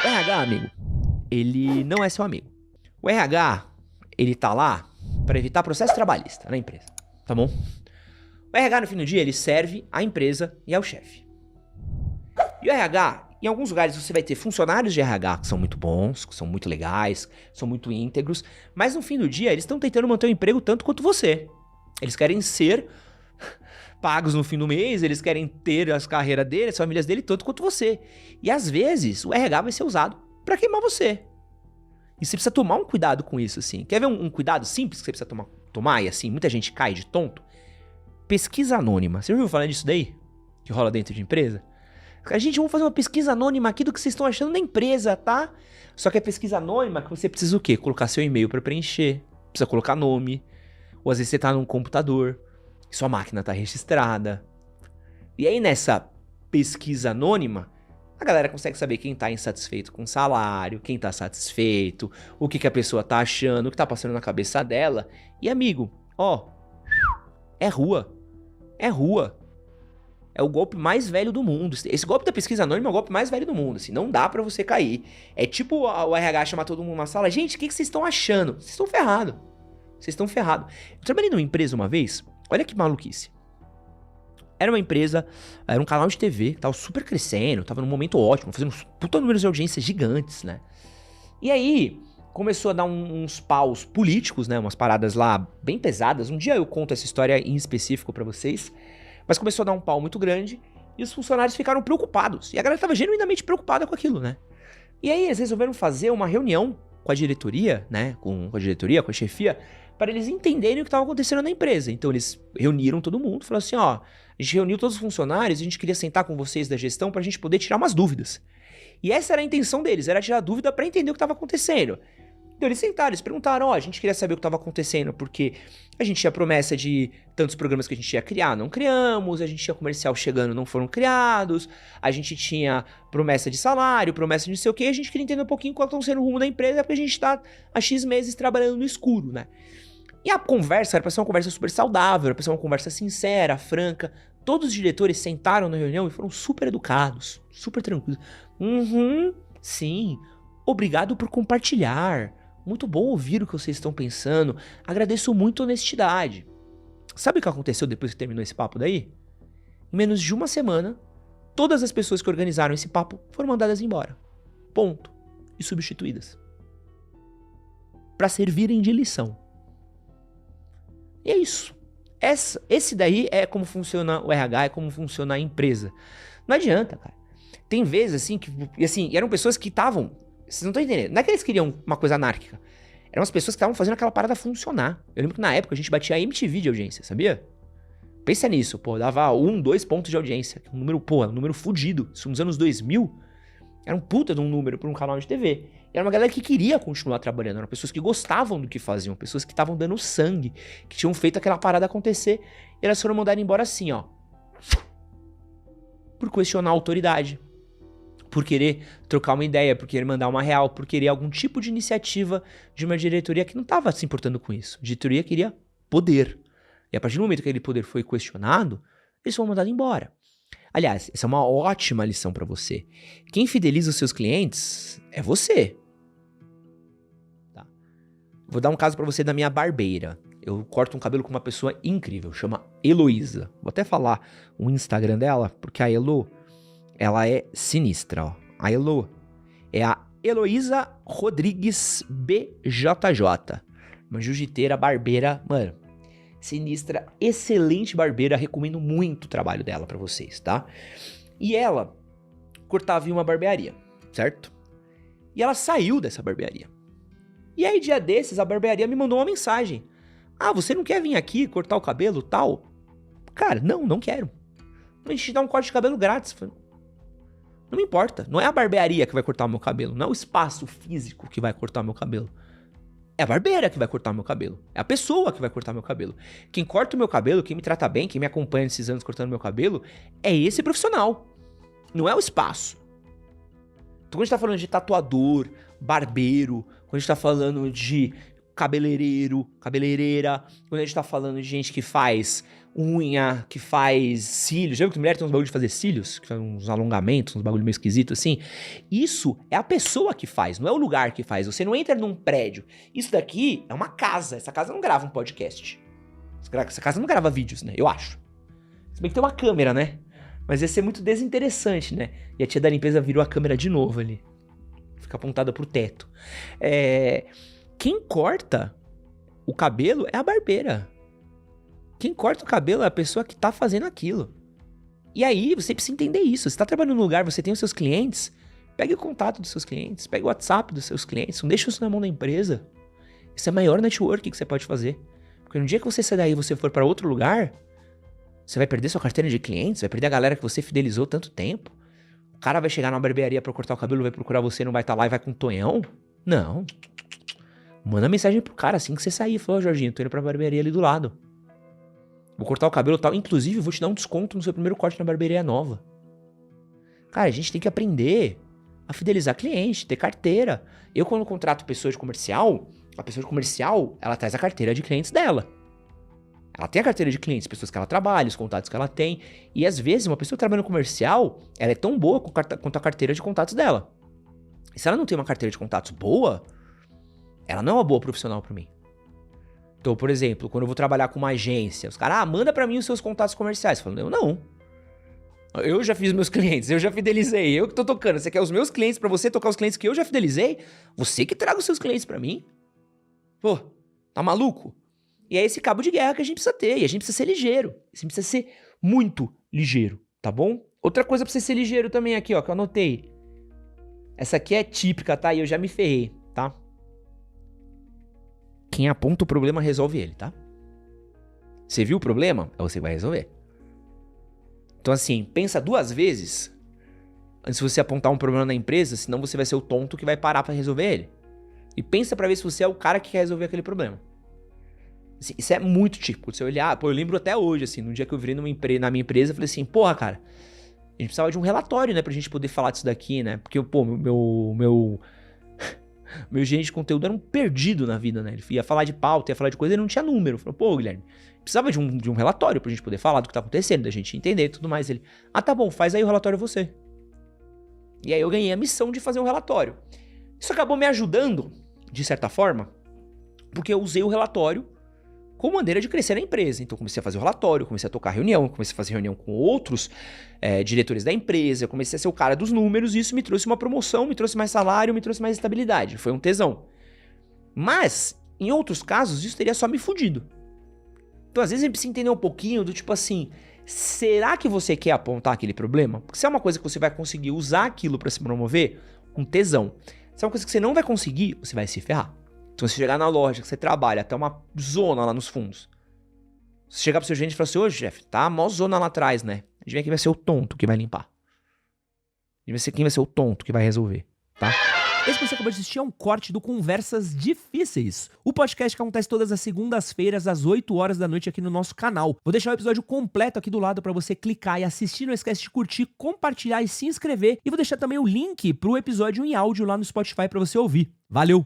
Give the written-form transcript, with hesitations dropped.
O RH, amigo, ele não é seu amigo. O RH, ele tá lá para evitar processo trabalhista na empresa, tá bom? O RH, no fim do dia, ele serve à empresa e ao chefe. E o RH, em alguns lugares você vai ter funcionários de RH que são muito bons, que são muito legais, são muito íntegros, mas no fim do dia eles estão tentando manter o emprego tanto quanto você. Eles querem ser pagos no fim do mês, eles querem ter as carreiras deles, as famílias dele, tanto quanto você. E às vezes o RH vai ser usado pra queimar você. E você precisa tomar um cuidado com isso, assim. Quer ver um cuidado simples que você precisa tomar e assim, muita gente cai de tonto? Pesquisa anônima. Você já ouviu falar disso daí? Que rola dentro de empresa? A gente, vamos fazer uma pesquisa anônima aqui do que vocês estão achando da empresa, tá? Só que a pesquisa anônima que você precisa o quê? Colocar seu e-mail pra preencher. Precisa colocar nome. Ou às vezes você tá num computador. Sua máquina tá registrada. E aí nessa pesquisa anônima, a galera consegue saber quem tá insatisfeito com o salário, quem tá satisfeito, o que a pessoa tá achando, o que tá passando na cabeça dela. E amigo, ó, é rua. É rua. É o golpe mais velho do mundo. Esse golpe da pesquisa anônima é o golpe mais velho do mundo, assim, não dá pra você cair. É tipo o RH chamar todo mundo numa sala, gente, o que vocês estão achando? Vocês estão ferrados. Vocês estão ferrados. Eu trabalhei numa empresa uma vez, olha que maluquice. Era uma empresa, era um canal de TV, que tava super crescendo, tava num momento ótimo, fazendo uns puta números de audiência gigantes, né? E aí, começou a dar uns paus políticos, né? Umas paradas lá bem pesadas. Um dia eu conto essa história em específico pra vocês. Mas começou a dar um pau muito grande e os funcionários ficaram preocupados. E a galera tava genuinamente preocupada com aquilo, né? E aí eles resolveram fazer uma reunião com a diretoria, né? Com a diretoria, com a chefia, para eles entenderem o que estava acontecendo na empresa. Então eles reuniram todo mundo, falaram assim, ó, a gente reuniu todos os funcionários, a gente queria sentar com vocês da gestão pra gente poder tirar umas dúvidas. E essa era a intenção deles, era tirar dúvida pra entender o que estava acontecendo. Então eles sentaram, eles perguntaram, ó, a gente queria saber o que estava acontecendo, porque a gente tinha promessa de tantos programas que a gente ia criar, não criamos, a gente tinha comercial chegando, não foram criados, a gente tinha promessa de salário, promessa de não sei o quê, a gente queria entender um pouquinho qual estão sendo o rumo da empresa, porque a gente tá há X meses trabalhando no escuro, né? E a conversa era pra ser uma conversa super saudável, era pra ser uma conversa sincera, franca. Todos os diretores sentaram na reunião e foram super educados, super tranquilos. Sim, obrigado por compartilhar. Muito bom ouvir o que vocês estão pensando. Agradeço muito a honestidade. Sabe o que aconteceu depois que terminou esse papo daí? Em menos de uma semana, todas as pessoas que organizaram esse papo foram mandadas embora. Ponto. E substituídas. Pra servirem de lição. E é isso. Esse daí é como funciona o RH, é como funciona a empresa. Não adianta, cara. Tem vezes assim que... E assim, eram pessoas que estavam... Vocês não estão entendendo. Não é que eles queriam uma coisa anárquica. Eram as pessoas que estavam fazendo aquela parada funcionar. Eu lembro que na época a gente batia a MTV de audiência, sabia? Pensa nisso, pô. Dava 2 pontos de audiência. Um número, pô, um número fudido. Isso nos anos 2000 era um puta de um número pra um canal de TV. E era uma galera que queria continuar trabalhando. Eram pessoas que gostavam do que faziam. Pessoas que estavam dando sangue. Que tinham feito aquela parada acontecer. E elas foram mandadas embora assim, ó. Por questionar a autoridade. Por querer trocar uma ideia, por querer mandar uma real, por querer algum tipo de iniciativa de uma diretoria que não estava se importando com isso. A diretoria queria poder. E a partir do momento que aquele poder foi questionado, eles foram mandados embora. Aliás, essa é uma ótima lição para você. Quem fideliza os seus clientes é você. Tá? Vou dar um caso para você da minha barbeira. Eu corto um cabelo com uma pessoa incrível, chama Heloísa. Vou até falar o Instagram dela, porque a Elo... ela é sinistra, ó. A Elo é a Heloísa Rodrigues BJJ. Uma jiu-jiteira, barbeira, mano, sinistra, excelente barbeira. Recomendo muito o trabalho dela pra vocês, tá? E ela cortava em uma barbearia, certo? E ela saiu dessa barbearia. E aí, dia desses, a barbearia me mandou uma mensagem. Ah, você não quer vir aqui cortar o cabelo, tal? Cara, não quero. A gente te dá um corte de cabelo grátis. Não me importa, não é a barbearia que vai cortar o meu cabelo, não é o espaço físico que vai cortar o meu cabelo. É a barbeira que vai cortar o meu cabelo, é a pessoa que vai cortar o meu cabelo. Quem corta o meu cabelo, quem me trata bem, quem me acompanha nesses anos cortando o meu cabelo, é esse profissional, não é o espaço. Então quando a gente tá falando de tatuador, barbeiro, quando a gente tá falando de cabeleireira, quando a gente tá falando de gente que faz unha, que faz cílios, já viu que mulher tem uns bagulho de fazer cílios? Que faz uns alongamentos, uns bagulho meio esquisito assim? Isso é a pessoa que faz, não é o lugar que faz. Você não entra num prédio. Isso daqui é uma casa, essa casa não grava um podcast. Essa casa não grava vídeos, né? Eu acho. Se bem que tem uma câmera, né? Mas ia ser muito desinteressante, né? E a tia da limpeza virou a câmera de novo ali. Fica apontada pro teto. Quem corta o cabelo é a barbeira. Quem corta o cabelo é a pessoa que tá fazendo aquilo. E aí, você precisa entender isso. Você tá trabalhando num lugar, você tem os seus clientes, pegue o contato dos seus clientes, pegue o WhatsApp dos seus clientes, não deixa isso na mão da empresa. Isso é o maior network que você pode fazer. Porque no dia que você sair daí e você for pra outro lugar, você vai perder sua carteira de clientes, vai perder a galera que você fidelizou tanto tempo. O cara vai chegar na barbearia pra cortar o cabelo, vai procurar você, não vai estar lá e vai com um tonhão? Não. Manda mensagem pro cara assim que você sair. Fala, Jorginho, tô indo pra barbearia ali do lado. Vou cortar o cabelo e tal. Inclusive, vou te dar um desconto no seu primeiro corte na barbearia nova. Cara, a gente tem que aprender a fidelizar cliente, ter carteira. Eu, quando contrato pessoa de comercial, a pessoa de comercial, ela traz a carteira de clientes dela. Ela tem a carteira de clientes, pessoas que ela trabalha, os contatos que ela tem. E às vezes, uma pessoa que trabalha no comercial, ela é tão boa quanto a carteira de contatos dela. E se ela não tem uma carteira de contatos boa, ela não é uma boa profissional pra mim. Então, por exemplo, quando eu vou trabalhar com uma agência, os caras, manda pra mim os seus contatos comerciais. Eu falo, eu não. Eu já fiz meus clientes, eu já fidelizei, eu que tô tocando. Você quer os meus clientes pra você tocar os clientes que eu já fidelizei? Você que traga os seus clientes pra mim. Pô, tá maluco? E é esse cabo de guerra que a gente precisa ter, e a gente precisa ser ligeiro. Você precisa ser muito ligeiro, tá bom? Outra coisa pra você ser ligeiro também aqui, ó, que eu anotei. Essa aqui é típica, tá? E eu já me ferrei, tá? Quem aponta o problema resolve ele, tá? Você viu o problema? É você que vai resolver. Então assim, pensa 2 vezes antes de você apontar um problema na empresa, senão você vai ser o tonto que vai parar pra resolver ele. E pensa pra ver se você é o cara que quer resolver aquele problema. Assim, isso é muito típico. Você olhar, eu lembro até hoje, assim, no dia que eu virei na minha empresa, eu falei assim, porra, cara, a gente precisava de um relatório, né, pra gente poder falar disso daqui, né? Porque, meu gerente de conteúdo era um perdido na vida, né? Ele ia falar de pauta, ia falar de coisa, ele não tinha número. Falou, pô, Guilherme, precisava de um relatório pra gente poder falar do que tá acontecendo, da gente entender e tudo mais. Ele, tá bom, faz aí o relatório você. E aí eu ganhei a missão de fazer um relatório. Isso acabou me ajudando, de certa forma, porque eu usei o relatório como maneira de crescer na empresa. Então, comecei a fazer o relatório, comecei a tocar reunião, comecei a fazer reunião com outros diretores da empresa, comecei a ser o cara dos números, e isso me trouxe uma promoção, me trouxe mais salário, me trouxe mais estabilidade. Foi um tesão. Mas, em outros casos, isso teria só me fudido. Então, às vezes, a gente precisa entender um pouquinho do tipo assim, será que você quer apontar aquele problema? Porque se é uma coisa que você vai conseguir usar aquilo pra se promover, um tesão. Se é uma coisa que você não vai conseguir, você vai se ferrar. Então, se você chegar na loja que você trabalha, até uma zona lá nos fundos. Se chegar pro seu gerente e falar assim, ô chefe, tá mó zona lá atrás, né? Adivinha quem vai ser o tonto que vai limpar. Quem vai ser o tonto que vai resolver, tá? Esse que você acabou de assistir é um corte do Conversas Difíceis, o podcast que acontece todas as segundas-feiras às 8 horas da noite aqui no nosso canal. Vou deixar o episódio completo aqui do lado pra você clicar e assistir. Não esquece de curtir, compartilhar e se inscrever. E vou deixar também o link pro episódio em áudio lá no Spotify pra você ouvir. Valeu!